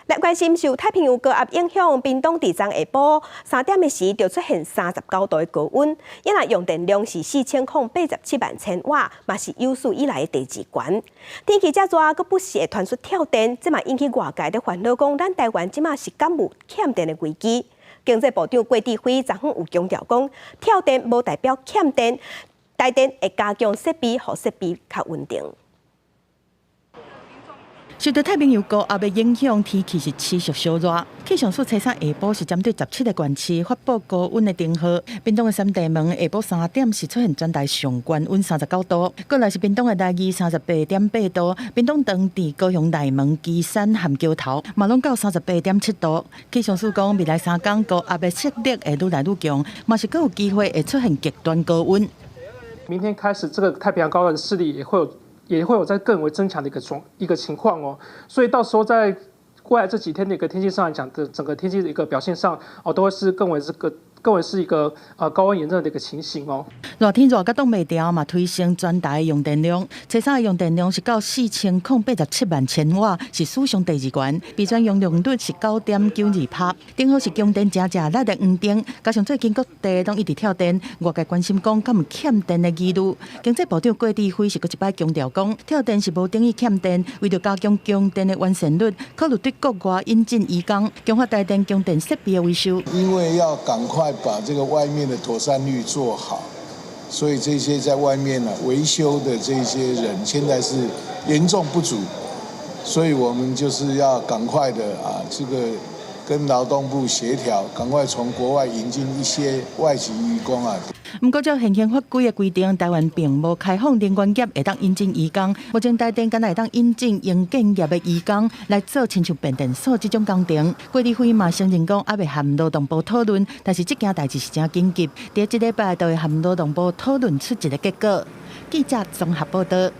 来关心受太平洋高压影响，屏东伫昨下晡3点时就出现39度的高温，因来用电量是4087万千瓦，嘛是有史以来的第2悬。天气遮热，佮不时会传出跳电，这嘛引起外界的烦恼，讲咱台湾即马是敢有欠电的危机。经济部长郭志辉昨昏有强调讲，跳电无代表欠电，台电会加强设备，互设备较稳定。受到太平洋高压的影响，天气是持续烧热。气象署初三下晡是针对17个县市发布高温的灯号。屏东的三地门下晡3点是出现全台上悬温39度，过来是屏东的台二38.8度，屏东当地高雄内门、旗山含桥头嘛拢到38.7度。气象署讲，未来3天高压的势力会愈来愈强，嘛是更有机会会出现极端高温。明天开始，这个太平洋高压的势力也会有在更为增强的一个情况哦，所以到时候在未来这几天的一个天气上来讲的整个天气的一个表现上都会是更为是一个高温炎热的一个情形哦。热天热甲挡袂牢嘛，推升全台的用电量。初三的用电量是到4087万千瓦，是史上第2悬。备转用量率是9.92%。灯号是供电正力的黄灯，加上最近各地拢一直跳电，外界关心讲敢有欠电的疑虑。经济部长郭志辉是搁一摆强调讲，跳电是无等于欠电，为着加强供电的完善率，考虑对国外引进移工，强化台电供电设备的维修。因为要赶快把这个外面的妥善率做好，所以这些在外面维修的这些人现在是严重不足，所以我们就是要赶快的这个跟劳动部协调，赶快从国外引进一些外籍移工不过，照现行法规的规定，台湾并无开放能源业会当引进移工。目前台电敢会当引进营建业的移工来做亲像变电所这种工程。郭志辉嘛承认讲，还未和劳动部讨论，但是这件代志是真紧急，第一礼拜就会和劳动部讨论出一个结果。记者综合报道。